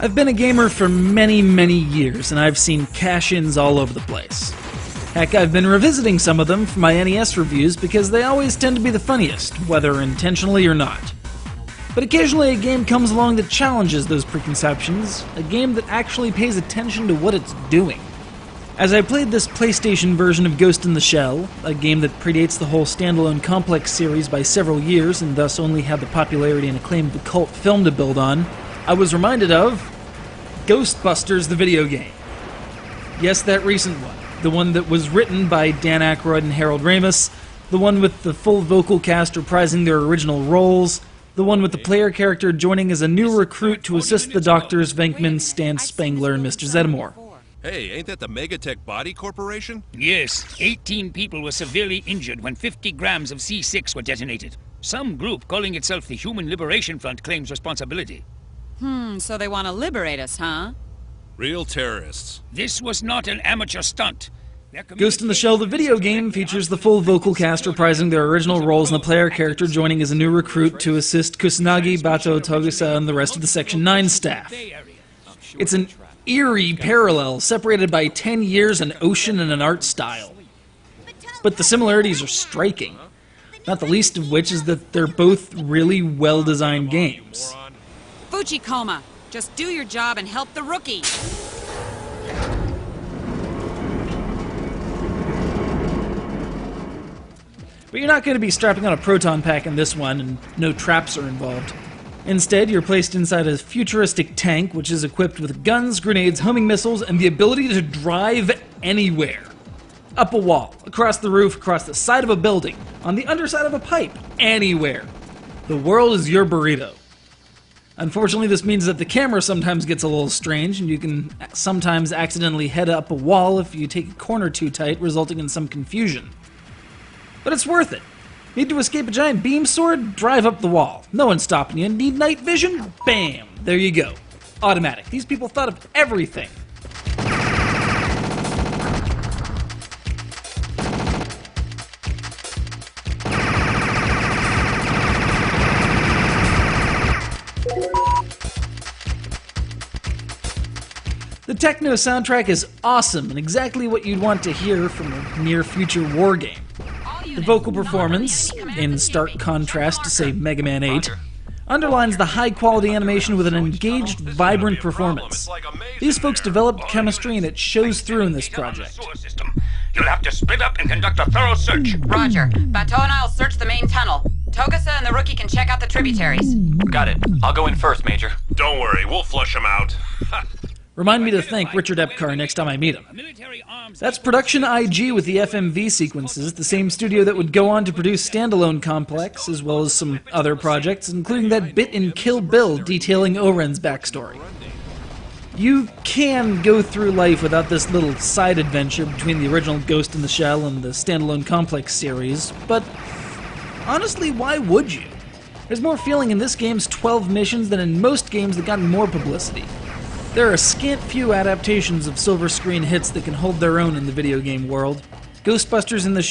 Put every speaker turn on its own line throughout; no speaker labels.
I've been a gamer for many, many years, and I've seen cash-ins all over the place. Heck, I've been revisiting some of them for my NES reviews because they always tend to be the funniest, whether intentionally or not. But occasionally a game comes along that challenges those preconceptions, a game that actually pays attention to what it's doing. As I played this PlayStation version of Ghost in the Shell, a game that predates the whole standalone Complex series by several years and thus only had the popularity and acclaim of the cult film to build on, I was reminded of Ghostbusters the video game. Yes, that recent one. The one that was written by Dan Aykroyd and Harold Ramis, the one with the full vocal cast reprising their original roles, the one with the player character joining as a new recruit to assist the doctors Venkman, Stan Spangler, and Mr. Zeddemore.
Hey, ain't that the Megatech Body Corporation?
Yes, 18 people were severely injured when 50 grams of C6 were detonated. Some group calling itself the Human Liberation Front claims responsibility.
So they want to liberate us, huh?
Real terrorists.
This was not an amateur stunt.
Ghost in the Shell, the video game, features the full vocal cast reprising their original roles and the player character joining as a new recruit to assist Kusanagi, Bato, Togusa, and the rest of the Section 9 staff. It's an eerie parallel separated by 10 years, an ocean, and an art style. But the similarities are striking, not the least of which is that they're both really well-designed games.
Fujikoma, just do your job and help the rookie.
But you're not going to be strapping on a proton pack in this one, and no traps are involved. Instead, you're placed inside a futuristic tank, which is equipped with guns, grenades, homing missiles, and the ability to drive anywhere. Up a wall, across the roof, across the side of a building, on the underside of a pipe, anywhere. The world is your burrito. Unfortunately, this means that the camera sometimes gets a little strange, and you can sometimes accidentally head up a wall if you take a corner too tight, resulting in some confusion. But it's worth it. Need to escape a giant beam sword? Drive up the wall. No one's stopping you. Need night vision? Bam! There you go. Automatic. These people thought of everything. The techno soundtrack is awesome and exactly what you'd want to hear from a near-future war game. The vocal performance, in stark contrast to, say, Mega Man 8, underlines the high-quality animation with an engaged, vibrant performance. These folks developed chemistry and it shows through in this project.
You'll have to split up and conduct a thorough search.
Roger. Bateau and I'll search the main tunnel. Togusa and the rookie can check out the tributaries.
Got it. I'll go in first, Major.
Don't worry, we'll flush them out.
Remind me to thank Richard Epcar next time I meet him. That's Production IG with the FMV sequences, the same studio that would go on to produce Standalone Complex, as well as some other projects, including that bit in Kill Bill detailing Oren's backstory. You can go through life without this little side adventure between the original Ghost in the Shell and the Standalone Complex series, but honestly, why would you? There's more feeling in this game's 12 missions than in most games that got more publicity. There are a scant few adaptations of silver screen hits that can hold their own in the video game world. Ghost in the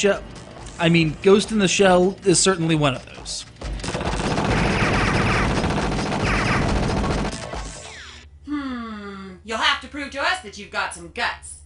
Shell is certainly one of those.
You'll have to prove to us that you've got some guts.